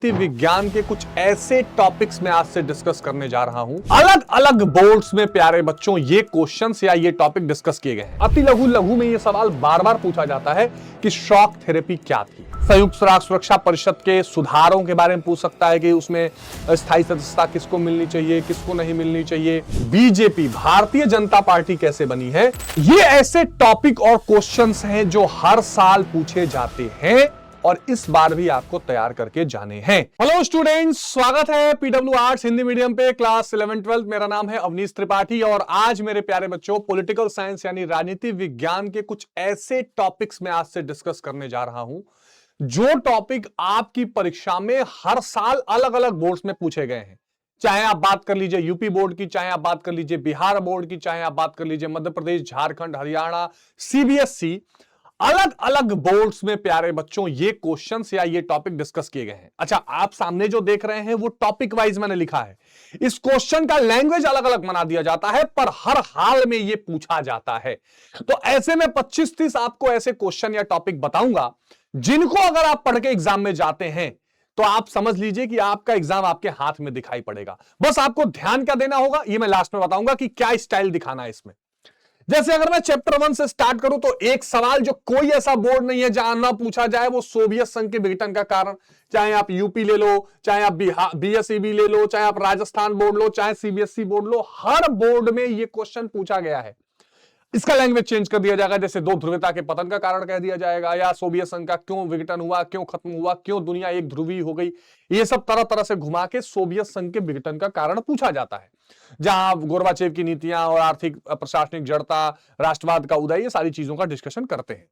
राजनीति विज्ञान के कुछ ऐसे टॉपिक्स में आज से डिस्कस करने जा रहा हूं। अलग अलग बोर्ड्स में प्यारे बच्चों ये क्वेश्चंस या ये टॉपिक डिस्कस किए गए हैं। अति लघु लघु में ये सवाल बार बार पूछा जाता है कि शॉक थेरेपी क्या थी। संयुक्त राष्ट्र सुरक्षा परिषद के सुधारों के बारे में पूछ सकता है कि उसमें स्थायी सदस्यता किसको मिलनी चाहिए, किसको नहीं मिलनी चाहिए। बीजेपी भारतीय जनता पार्टी कैसे बनी है। ये ऐसे टॉपिक और क्वेश्चंस हैं जो हर साल पूछे जाते हैं और इस बार भी आपको तैयार करके जाने हैं। हेलो स्टूडेंट्स, स्वागत है पीडब्ल्यू आर्ट्स हिंदी मीडियम पे क्लास 11-12। मेरा नाम है अवनीश त्रिपाठी और आज मेरे प्यारे बच्चों पॉलिटिकल साइंस यानी राजनीति विज्ञान के कुछ ऐसे टॉपिक्स में आज से डिस्कस करने जा रहा हूं जो टॉपिक आपकी परीक्षा में हर साल अलग अलग बोर्ड्स में पूछे गए हैं। चाहे आप बात कर लीजिए यूपी बोर्ड की, चाहे आप बात कर लीजिए बिहार बोर्ड की, चाहे आप बात कर लीजिए मध्य प्रदेश, झारखंड, हरियाणा, सीबीएसई, अलग अलग बोर्ड्स में प्यारे बच्चों ये क्वेश्चंस या ये टॉपिक डिस्कस किए गए हैं। अच्छा, आप सामने जो देख रहे हैं वो टॉपिक वाइज मैंने लिखा है। इस क्वेश्चन का लैंग्वेज अलग अलग बना दिया जाता है पर हर हाल में ये पूछा जाता है। तो ऐसे में 25-30 आपको ऐसे क्वेश्चन या टॉपिक बताऊंगा जिनको अगर आप पढ़ के एग्जाम में जाते हैं तो आप समझ लीजिए कि आपका एग्जाम आपके हाथ में दिखाई पड़ेगा। बस आपको ध्यान क्या देना होगा ये मैं लास्ट में बताऊंगा कि क्या स्टाइल दिखाना है इसमें। जैसे अगर मैं चैप्टर 1 से स्टार्ट करूं तो एक सवाल जो कोई ऐसा बोर्ड नहीं है जहां ना पूछा जाए वो सोवियत संघ के विघटन का कारण। चाहे आप यूपी ले लो, चाहे आप बीएसईबी ले लो, चाहे आप राजस्थान बोर्ड लो, चाहे सीबीएसई बोर्ड लो, हर बोर्ड में ये क्वेश्चन पूछा गया है। इसका लैंग्वेज चेंज कर दिया जाएगा, जैसे दो ध्रुवता के पतन का कारण कह दिया जाएगा, या सोवियत संघ का क्यों विघटन हुआ, क्यों खत्म हुआ, क्यों दुनिया एक ध्रुवी हो गई। ये सब तरह तरह से घुमा के सोवियत संघ के विघटन का कारण पूछा जाता है, जहां गोरबाचेव की नीतियां और आर्थिक प्रशासनिक जड़ता, राष्ट्रवाद का उदय, ये सारी चीजों का डिस्कशन करते हैं।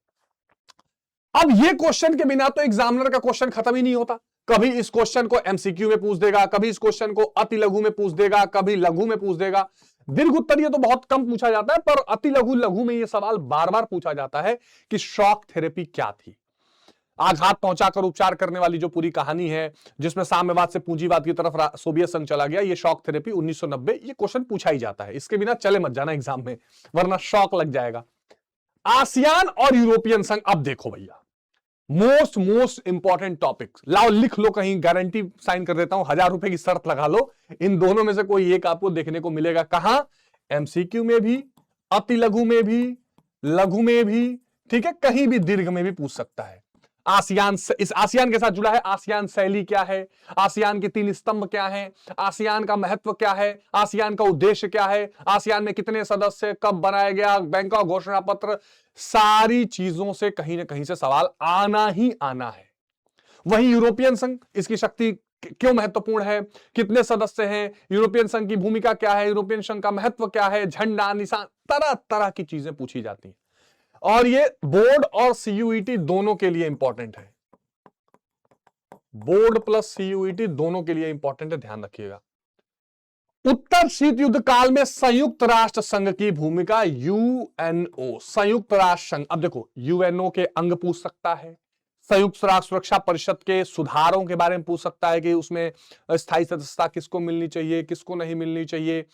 अब ये क्वेश्चन के बिना तो एग्जामिनर का क्वेश्चन खत्म ही नहीं होता। कभी इस क्वेश्चन को एमसीक्यू में पूछ देगा, कभी इस क्वेश्चन को अति लघु में पूछ देगा, कभी लघु में पूछ देगा। दीर्घ उत्तर ये तो बहुत कम पूछा जाता है पर अति लघु लघु में ये सवाल बार बार पूछा जाता है कि शॉक थेरेपी क्या थी। आघात पहुंचाकर उपचार करने वाली जो पूरी कहानी है जिसमें साम्यवाद से पूंजीवाद की तरफ सोवियत संघ चला गया, ये शॉक थेरेपी 1990, ये क्वेश्चन पूछा ही जाता है। इसके बिना चले मत जाना एग्जाम में वरना शॉक लग जाएगा। आसियान और यूरोपियन संघ, अब देखो भैया मोस्ट इंपॉर्टेंट टॉपिक, लाओ लिख लो, कहीं गारंटी साइन कर देता हूं, 1000 रुपए की शर्त लगा लो, इन दोनों में से कोई एक आपको देखने को मिलेगा। कहां? एमसीक्यू में भी, अति लघु में भी, लघु में भी, ठीक है, कहीं भी दीर्घ में भी पूछ सकता है। आसियान, इस आसियान के साथ जुड़ा है आसियान शैली क्या है, आसियान के 3 स्तंभ क्या हैं, आसियान का महत्व क्या है, आसियान का उद्देश्य क्या है, आसियान में कितने सदस्य, कब बनाया गया, बैंकॉक घोषणा पत्र, सारी चीजों से कहीं ना कहीं से सवाल आना ही आना है। वही यूरोपियन संघ, इसकी शक्ति क्यों महत्वपूर्ण है, कितने सदस्य हैं, यूरोपियन संघ की भूमिका क्या है, यूरोपियन संघ का महत्व क्या है, झंडा, निशान, तरह तरह की चीजें पूछी जाती हैं और ये बोर्ड और सीयूईटी दोनों के लिए इंपॉर्टेंट है। बोर्ड प्लस सीयूईटी दोनों के लिए इंपॉर्टेंट है, ध्यान रखिएगा। उत्तर शीत युद्ध काल में संयुक्त राष्ट्र संघ की भूमिका, यूएनओ, संयुक्त राष्ट्र संघ। अब देखो यूएनओ के अंग पूछ सकता है, संयुक्त राष्ट्र सुरक्षा परिषद के सुधारों के बारे में पूछ सकता है कि उसमें स्थायी सदस्यता किसको मिलनी चाहिए, किसको नहीं मिलनी चाहिए।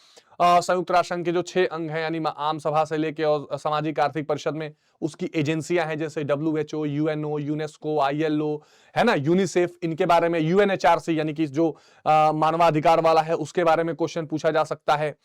संयुक्त राष्ट्र संघ के जो 6 अंग हैं यानी आम सभा से लेके और सामाजिक आर्थिक परिषद में उसकी एजेंसियां हैं जैसे डब्ल्यूएचओ, यूएनओ, यूनेस्को, आईएलओ, है ना, यूनिसेफ, इनके बारे में, यूएनएचआरसी यानी कि जो मानवाधिकार वाला है उसके बारे में क्वेश्चन पूछा जा सकता है।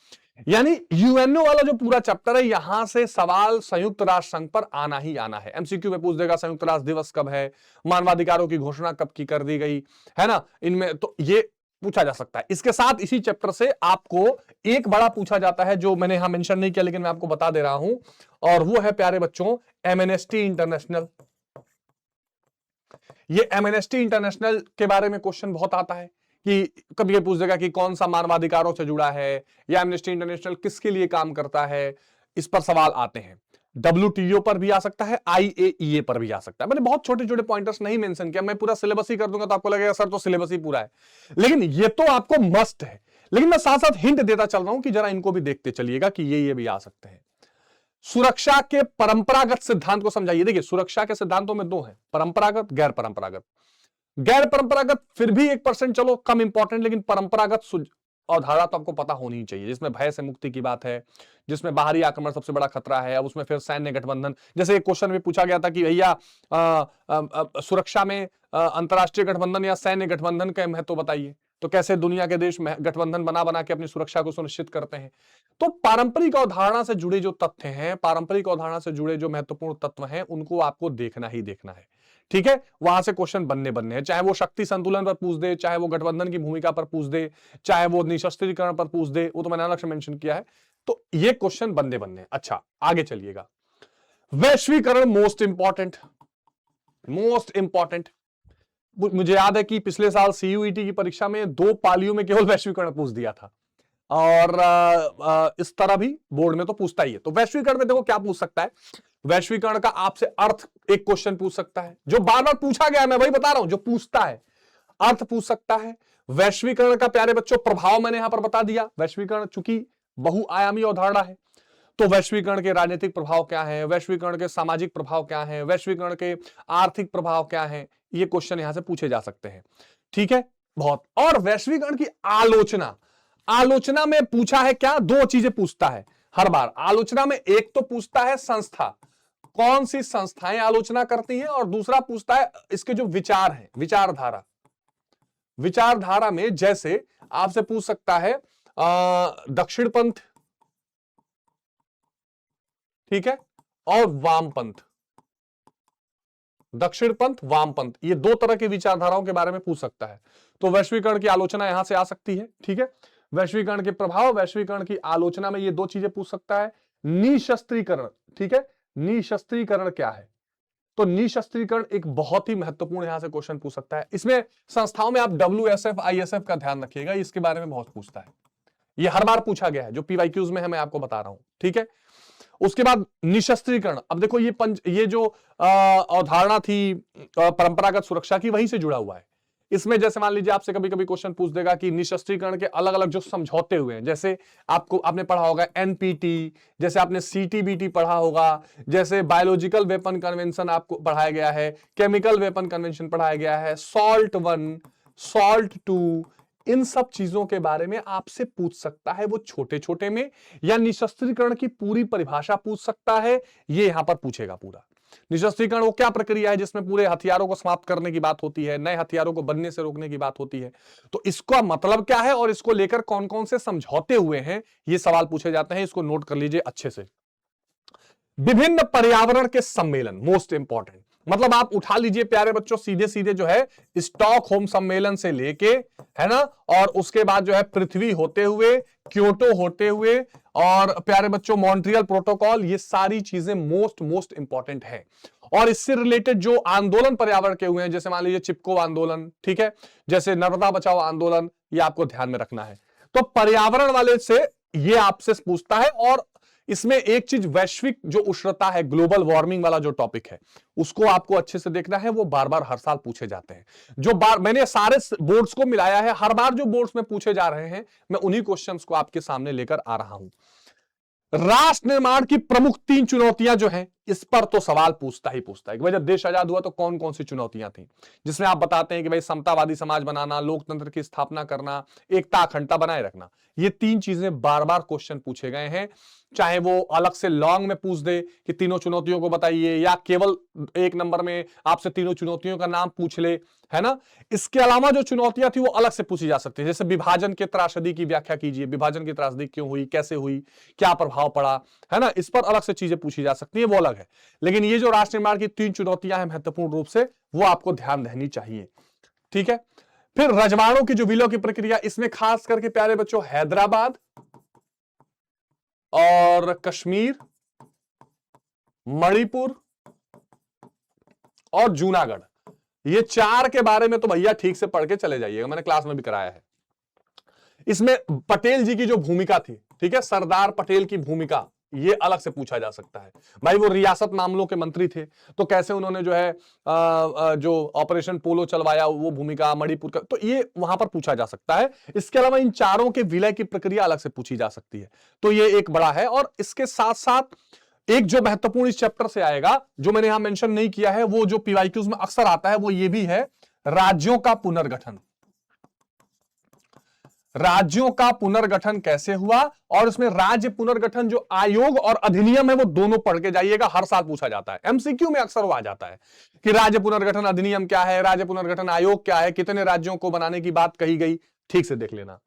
यानी यूएनओ वाला जो पूरा चैप्टर है यहां से सवाल संयुक्त राष्ट्र संघ पर आना ही आना है। एमसीक्यू में पूछ देगा संयुक्त राष्ट्र दिवस कब है, मानवाधिकारों की घोषणा कब की कर दी गई, है ना, इनमें तो ये पूछा जा सकता है। इसके साथ इसी चैप्टर से आपको एक बड़ा पूछा जाता है जो मैंने यहां मेंशन नहीं किया लेकिन मैं आपको बता दे रहा हूं, और वो है प्यारे बच्चों एमनेस्टी इंटरनेशनल। ये एमनेस्टी इंटरनेशनल के बारे में क्वेश्चन बहुत आता है कि कभी ये पूछ देगा कि कौन सा मानवाधिकारों से जुड़ा है या एमनेस्टी इंटरनेशनल किसके लिए काम करता है, इस पर सवाल आते हैं। WTO पर भी आ सकता है, IAEA पर भी आ सकता है। मैंने बहुत छोटे छोटे पॉइंटर्स नहीं मेंशन किया, मैं पूरा सिलेबस ही कर दूंगा तो आपको लगेगा सर तो सिलेबस ही पूरा है, लेकिन ये तो आपको मस्ट है। लेकिन मैं साथ साथ हिंट देता चल रहा हूं कि जरा इनको भी देखते चलिएगा कि ये भी आ सकते हैं। सुरक्षा के परंपरागत सिद्धांत को समझाइए। देखिए सुरक्षा के सिद्धांतों में 2 हैं, परंपरागत, गैर परंपरागत। गैर परंपरागत फिर भी 1% चलो कम इंपॉर्टेंट, लेकिन परंपरागत अवधारणा तो आपको पता होनी ही चाहिए, जिसमें भय से मुक्ति की बात है, जिसमें बाहरी आक्रमण सबसे बड़ा खतरा है। अब उसमें फिर सैन्य गठबंधन, जैसे एक क्वेश्चन में पूछा गया था कि भैया सुरक्षा में अंतरराष्ट्रीय गठबंधन या सैन्य गठबंधन का महत्व बताइए, तो कैसे दुनिया के देश गठबंधन बना बना के अपनी सुरक्षा को सुनिश्चित करते हैं। तो पारंपरिक अवधारणा से जुड़े जो तथ्य हैं, पारंपरिक अवधारणा से जुड़े जो महत्वपूर्ण तत्व हैं, उनको आपको देखना ही देखना है। ठीक है, वहां से क्वेश्चन बनने हैं, चाहे वो शक्ति संतुलन पर पूछ दे, चाहे वो गठबंधन की भूमिका पर पूछ दे, चाहे वो निशस्त्रीकरण पर पूछ दे, वो तो मैंने अलग से मेंशन किया है। तो ये क्वेश्चन बनने। अच्छा, आगे चलिएगा। वैश्वीकरण मोस्ट इंपॉर्टेंट। मुझे याद है कि पिछले साल सीयूईटी की परीक्षा में 2 पालियों में केवल वैश्वीकरण पूछ दिया था, और इस तरह भी बोर्ड में तो पूछता ही है। तो वैश्वीकरण में देखो क्या पूछ सकता है। वैश्वीकरण का आपसे अर्थ एक क्वेश्चन पूछ सकता है, जो बार बार पूछा गया है, मैं वही बता रहा हूं, जो पूछता है अर्थ पूछ सकता है। वैश्वीकरण का प्यारे बच्चों प्रभाव मैंने यहां पर बता दिया। वैश्वीकरण चूंकि बहुआयामी अवधारणा है, तो वैश्वीकरण के राजनीतिक प्रभाव क्या है, वैश्वीकरण के सामाजिक प्रभाव क्या है, वैश्वीकरण के आर्थिक प्रभाव क्या है, ये क्वेश्चन यहां से पूछे जा सकते हैं। ठीक है, बहुत। और वैश्वीकरण की आलोचना में पूछा है क्या, 2 चीजें पूछता है हर बार आलोचना में। एक तो पूछता है संस्था, कौन सी संस्थाएं आलोचना करती हैं, और दूसरा पूछता है इसके जो विचार हैं, विचारधारा में जैसे आपसे पूछ सकता है दक्षिणपंथ, ठीक है, और वामपंथ। दक्षिणपंथ, वामपंथ, ये 2 तरह की विचारधाराओं के बारे में पूछ सकता है। तो वैश्वीकरण की आलोचना यहां से आ सकती है। ठीक है, वैश्वीकरण के प्रभाव, वैश्वीकरण की आलोचना में ये 2 चीजें पूछ सकता है। निशस्त्रीकरण, ठीक है, निशस्त्रीकरण क्या है, तो निशस्त्रीकरण एक बहुत ही महत्वपूर्ण यहां से क्वेश्चन पूछ सकता है। इसमें संस्थाओं में आप WSF ISF का ध्यान रखिएगा, इसके बारे में बहुत पूछता है, ये हर बार पूछा गया है, जो PYQs में है मैं आपको बता रहा हूं। ठीक है, उसके बाद निशस्त्रीकरण। अब देखो ये जो अवधारणा थी परंपरागत सुरक्षा की, वहीं से जुड़ा हुआ है। इसमें जैसे मान लीजिए आपसे कभी कभी क्वेश्चन पूछ देगा कि निशस्त्रीकरण के अलग अलग जो समझौते हुए हैं, जैसे आपने पढ़ा होगा NPT, जैसे आपने CTBT पढ़ा होगा, जैसे बायोलॉजिकल वेपन कन्वेंशन आपको पढ़ाया गया है, केमिकल वेपन कन्वेंशन पढ़ाया गया है, SALT I, SALT II, इन सब चीजों के बारे में आपसे पूछ सकता है। वो छोटे छोटे में, या निशस्त्रीकरण की पूरी परिभाषा पूछ सकता है, ये यहां पर पूछेगा पूरा। निशस्त्रीकरण वो क्या प्रक्रिया है जिसमें पूरे हथियारों को समाप्त करने की बात होती है, नए हथियारों को बनने से रोकने की बात होती है। तो इसका मतलब क्या है और इसको लेकर कौन कौन से समझौते हुए हैं, ये सवाल पूछे जाते हैं। इसको नोट कर लीजिए अच्छे से। विभिन्न पर्यावरण के सम्मेलन, मोस्ट इंपॉर्टेंट। मतलब आप उठा लीजिए प्यारे बच्चों, सीधे सीधे जो है स्टॉकहोम सम्मेलन से लेके, है ना, और उसके बाद जो है पृथ्वी होते हुए, क्योटो होते हुए, और प्यारे बच्चों मॉन्ट्रियल प्रोटोकॉल, ये सारी चीजें मोस्ट इंपॉर्टेंट है। और इससे रिलेटेड जो आंदोलन पर्यावरण के हुए हैं, जैसे मान लीजिए चिपको आंदोलन, ठीक है, जैसे नर्मदा बचाओ आंदोलन, ये आपको ध्यान में रखना है। तो पर्यावरण वाले से ये आपसे पूछता है। और इसमें एक चीज, वैश्विक जो उष्णता है, ग्लोबल वार्मिंग वाला जो टॉपिक है, उसको आपको अच्छे से देखना है। वो बार बार हर साल पूछे जाते हैं। जो बार मैंने सारे बोर्ड्स को मिलाया है, हर बार जो बोर्ड्स में पूछे जा रहे हैं, मैं उन्हीं क्वेश्चंस को आपके सामने लेकर आ रहा हूं। राष्ट्र निर्माण की प्रमुख 3 चुनौतियां जो हैं, इस पर तो सवाल पूछता ही पूछता है कि भाई जब देश आजाद हुआ तो कौन कौन सी चुनौतियां थी, जिसमें आप बताते हैं कि भाई समतावादी समाज बनाना, लोकतंत्र की स्थापना करना, एकता अखंडता बनाए रखना। ये 3 चीजें बार बार क्वेश्चन पूछे गए हैं। चाहे वो अलग से लॉन्ग में पूछ दे कि तीनों चुनौतियों को बताइए, या केवल 1 नंबर में आपसे तीनों चुनौतियों का नाम पूछ ले, है ना। इसके अलावा जो चुनौतियां थी वो अलग से पूछी जा सकती है। जैसे विभाजन के त्रासदी की व्याख्या कीजिए, विभाजन की त्रासदी क्यों हुई, कैसे हुई, क्या प्रभाव पड़ा, है ना। इस पर अलग से चीजें पूछी जा सकती है, वो अलग है। लेकिन ये जो राष्ट्र निर्माण की 3 चुनौतियां हैं महत्वपूर्ण रूप से, वो आपको ध्यान रहनी चाहिए। ठीक है, फिर रजवाड़ों की जो विलय की प्रक्रिया, इसमें खास करके प्यारे बच्चों हैदराबाद और कश्मीर, मणिपुर और जूनागढ़, ये 4 के बारे में तो भैया ठीक से पढ़ के चले जाइएगा, मैंने क्लास में भी कराया है। इसमें पटेल जी की जो भूमिका थी, ठीक है, सरदार पटेल की भूमिका, ये अलग से पूछा जा सकता है। भाई वो रियासत मामलों के मंत्री थे, तो कैसे उन्होंने जो है जो ऑपरेशन पोलो चलवाया, वो भूमिका, मणिपुर का, तो ये वहां पर पूछा जा सकता है। इसके अलावा इन 4 के विलय की प्रक्रिया अलग से पूछी जा सकती है। तो ये एक बड़ा है। और इसके साथ साथ एक जो महत्वपूर्ण इस चैप्टर से आएगा, जो मैंने यहां मेंशन नहीं किया है, वो जो PYQs में अक्सर आता है, वो ये भी है, राज्यों का पुनर्गठन। राज्यों का पुनर्गठन कैसे हुआ, और इसमें राज्य पुनर्गठन जो आयोग और अधिनियम है वो दोनों पढ़ के जाइएगा, हर साल पूछा जाता है, एमसीक्यू में अक्सर वो आ जाता है कि राज्य पुनर्गठन अधिनियम क्या है, राज्य पुनर्गठन आयोग क्या है, कितने राज्यों को बनाने की बात कही गई, ठीक से देख लेना।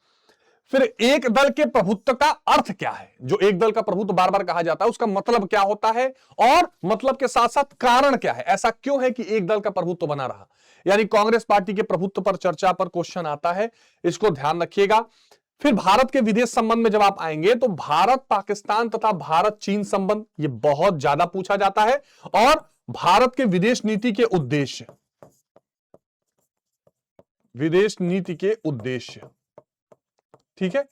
फिर एक दल के प्रभुत्व का अर्थ क्या है, जो एक दल का प्रभुत्व बार बार कहा जाता है उसका मतलब क्या होता है, और मतलब के साथ साथ कारण क्या है, ऐसा क्यों है कि एक दल का प्रभुत्व बना रहा, यानी कांग्रेस पार्टी के प्रभुत्व पर चर्चा पर क्वेश्चन आता है, इसको ध्यान रखिएगा। फिर भारत के विदेश संबंध में जब आप आएंगे तो भारत पाकिस्तान तथा भारत चीन संबंध ये बहुत ज्यादा पूछा जाता है, और भारत के विदेश नीति के उद्देश्य, विदेश नीति के उद्देश्य, ठीक है।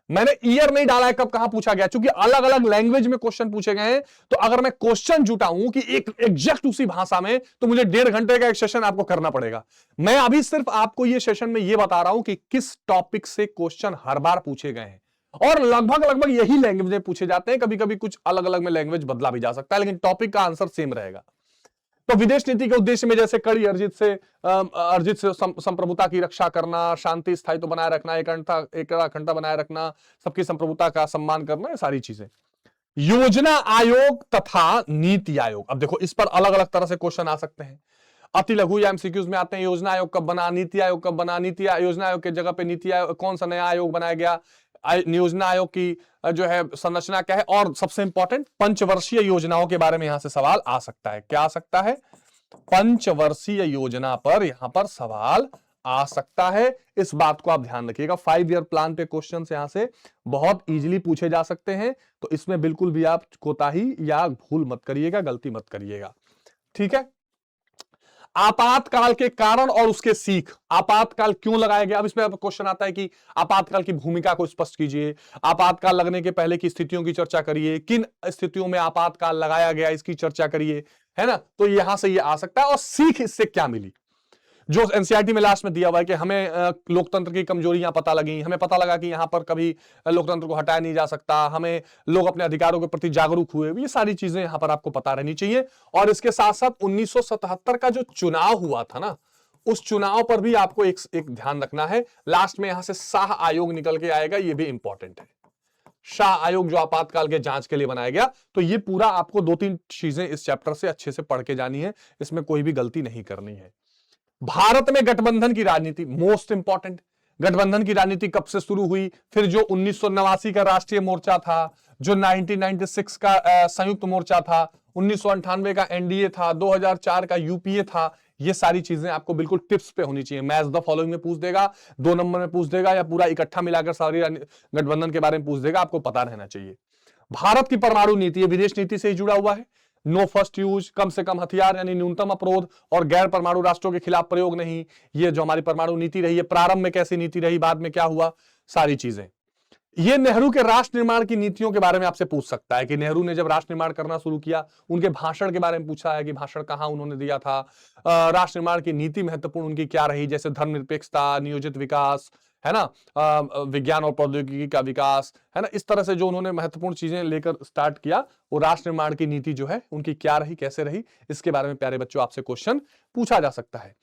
मैंने ईयर नहीं डाला है कब कहां पूछा गया, क्योंकि अलग अलग लैंग्वेज में क्वेश्चन पूछे गए हैं, तो अगर मैं क्वेश्चन जुटाऊं कि एक एग्जैक्ट उसी भाषा में, तो मुझे 1.5 घंटे का एक सेशन आपको करना पड़ेगा। मैं अभी सिर्फ आपको ये सेशन में ये बता रहा हूं कि किस टॉपिक से क्वेश्चन हर बार पूछे गए हैं, और लगभग लगभग यही लैंग्वेज में पूछे जाते हैं, कभी कभी कुछ अलग अलग में लैंग्वेज बदला भी जा सकता है, लेकिन टॉपिक का आंसर सेम रहेगा। तो विदेश नीति के उद्देश्य में जैसे कड़ी अर्जित से संप्रभुता की रक्षा करना, शांति स्थायित्व बनाए रखना, अखंडता बनाए रखना, सबकी संप्रभुता का सम्मान करना, ये सारी चीजें। योजना आयोग तथा नीति आयोग, अब देखो इस पर अलग अलग तरह से क्वेश्चन आ सकते हैं, अति लघु या एमसीक्यूज में आते हैं। योजना आयोग कब बना, नीति आयोग कब बना, योजना आयोग की जगह पे नीति आयोग, कौन सा नया आयोग बनाया गया, योजना आयोग की जो है संरचना क्या है, और सबसे इंपॉर्टेंट पंचवर्षीय योजनाओं के बारे में यहां से सवाल आ सकता है। क्या आ सकता है, पंचवर्षीय योजना पर यहां पर सवाल आ सकता है, इस बात को आप ध्यान रखिएगा। 5 ईयर प्लान पे क्वेश्चन यहां से बहुत इजीली पूछे जा सकते हैं, तो इसमें बिल्कुल भी आप कोताही या भूल मत करिएगा, गलती मत करिएगा, ठीक है। आपातकाल के कारण और उसके सीख, आपातकाल क्यों लगाया गया, अब इसमें क्वेश्चन आता है कि आपातकाल की भूमिका को स्पष्ट कीजिए, आपातकाल लगने के पहले की स्थितियों की चर्चा करिए, किन स्थितियों में आपातकाल लगाया गया इसकी चर्चा करिए, है ना। तो यहां से ये आ सकता है, और सीख इससे क्या मिली, जो एनसीईआरटी में लास्ट में दिया हुआ है कि हमें लोकतंत्र की कमजोरियां पता लगी, हमें पता लगा कि यहां पर कभी लोकतंत्र को हटाया नहीं जा सकता, हमें लोग अपने अधिकारों के प्रति जागरूक हुए, ये सारी चीजें यहां पर आपको पता रहनी चाहिए। और इसके साथ साथ 1977 का जो चुनाव हुआ था ना, उस चुनाव पर भी आपको एक ध्यान रखना है। लास्ट में यहां से शाह आयोग निकल के आएगा, ये भी इंपॉर्टेंट है, शाह आयोग जो आपातकाल के जांच के लिए बनाया गया। तो ये पूरा आपको 2-3 चीजें इस चैप्टर से अच्छे से पढ़ के जानी है, इसमें कोई भी गलती नहीं करनी है। भारत में गठबंधन की राजनीति मोस्ट इंपॉर्टेंट, गठबंधन की राजनीति कब से शुरू हुई, फिर जो 1989 का राष्ट्रीय मोर्चा था, जो 1996 का संयुक्त मोर्चा था, 1998 का एनडीए था, 2004 का यूपीए था, ये सारी चीजें आपको बिल्कुल टिप्स पे होनी चाहिए। मैच द फॉलोइंग में पूछ देगा, 2 नंबर में पूछ देगा, या पूरा इकट्ठा मिलाकर सारी गठबंधन के बारे में पूछ देगा, आपको पता रहना चाहिए। भारत की परमाणु नीति विदेश नीति से ही जुड़ा हुआ है, नो फर्स्ट यूज, कम से कम हथियार यानी न्यूनतम अपरोध, और गैर परमाणु राष्ट्रों के खिलाफ प्रयोग नहीं, ये जो हमारी परमाणु नीति रही है, प्रारंभ में कैसी नीति रही, बाद में क्या हुआ, सारी चीजें। ये नेहरू के राष्ट्र निर्माण की नीतियों के बारे में आपसे पूछ सकता है कि नेहरू ने जब राष्ट्र निर्माण करना शुरू किया, उनके भाषण के बारे में पूछा है कि भाषण कहां उन्होंने दिया था, राष्ट्र निर्माण की नीति महत्वपूर्ण उनकी क्या रही, जैसे धर्मनिरपेक्षता, नियोजित विकास, है ना, विज्ञान और प्रौद्योगिकी का विकास, है ना, इस तरह से जो उन्होंने महत्वपूर्ण चीजें लेकर स्टार्ट किया, वो राष्ट्र निर्माण की नीति जो है उनकी क्या रही, कैसे रही, इसके बारे में प्यारे बच्चों आपसे क्वेश्चन पूछा जा सकता है।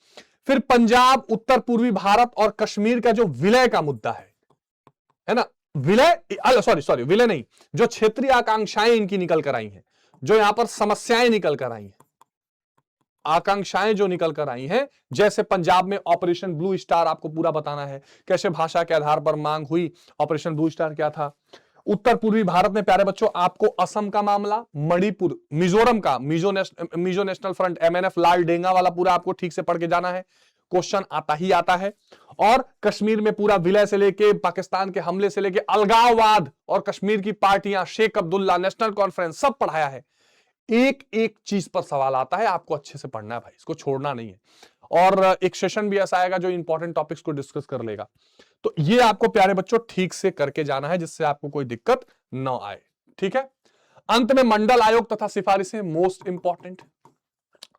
फिर पंजाब, उत्तर पूर्वी भारत और कश्मीर का जो विलय का मुद्दा है ना, विलय विलय नहीं, जो क्षेत्रीय आकांक्षाएं इनकी निकल कर आई हैं, जो यहां पर समस्याएं निकल कर आई हैं, आकांक्षाएं जो निकल कर आई हैं, जैसे पंजाब में ऑपरेशन ब्लू स्टार आपको पूरा बताना है, कैसे भाषा के आधार पर मांग हुई, ऑपरेशन ब्लू स्टार क्या था। उत्तर पूर्वी भारत में प्यारे बच्चों आपको असम का मामला, मणिपुर, मिजोरम का मिजो नेशनल फ्रंट एमएनएफ, लाल डेंगा वाला पूरा आपको ठीक से पढ़ के जाना है, क्वेश्चन आता ही आता है। और कश्मीर में पूरा विलय से लेके पाकिस्तान के हमले से लेके अलगाववाद और कश्मीर की पार्टियां, शेख अब्दुल्ला, नेशनल कॉन्फ्रेंस, सब पढ़ाया है। एक एक चीज पर सवाल आता है, आपको अच्छे से पढ़ना है भाई, इसको छोड़ना नहीं है। और एक सेशन भी ऐसा आएगा जो इंपॉर्टेंट टॉपिक्स को डिस्कस कर लेगा। तो ये आपको प्यारे बच्चों ठीक से करके जाना है, जिससे आपको कोई दिक्कत न आए, ठीक है। अंत में मंडल आयोग तथा सिफारिशें मोस्ट इंपॉर्टेंट,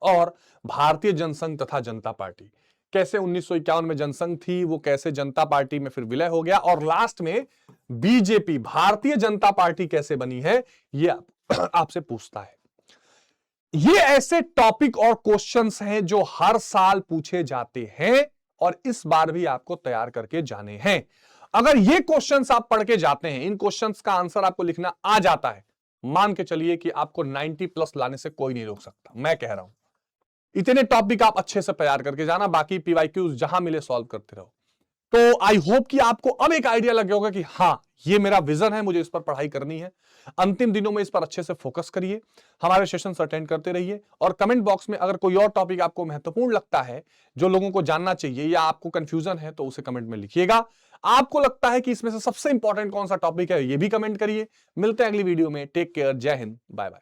और भारतीय जनसंघ तथा जनता पार्टी, कैसे 1951 में जनसंघ थी, वो कैसे जनता पार्टी में फिर विलय हो गया, और लास्ट में बीजेपी भारतीय जनता पार्टी कैसे बनी है, ये आपसे पूछता है। ये ऐसे टॉपिक और क्वेश्चंस हैं जो हर साल पूछे जाते हैं, और इस बार भी आपको तैयार करके जाने हैं। अगर ये क्वेश्चंस आप पढ़ के जाते हैं, इन क्वेश्चंस का आंसर आपको लिखना आ जाता है, मान के चलिए कि आपको 90 प्लस लाने से कोई नहीं रोक सकता। मैं कह रहा हूं इतने टॉपिक आप अच्छे से तैयार करके जाना, बाकी पीवाईक्यूज जहां मिले सॉल्व करते रहो। तो आई होप कि आपको अब एक आइडिया लग गया होगा कि हां, ये मेरा विजन है, मुझे इस पर पढ़ाई करनी है। अंतिम दिनों में इस पर अच्छे से फोकस करिए, हमारे सेशंस अटेंड करते रहिए, और कमेंट बॉक्स में अगर कोई और टॉपिक आपको महत्वपूर्ण लगता है, जो लोगों को जानना चाहिए, या आपको कंफ्यूजन है, तो उसे कमेंट में लिखिएगा। आपको लगता है कि इसमें से सबसे इंपॉर्टेंट कौन सा टॉपिक है, ये भी कमेंट करिए। मिलते हैं अगली वीडियो में। टेक केयर, जय हिंद, बाय बाय।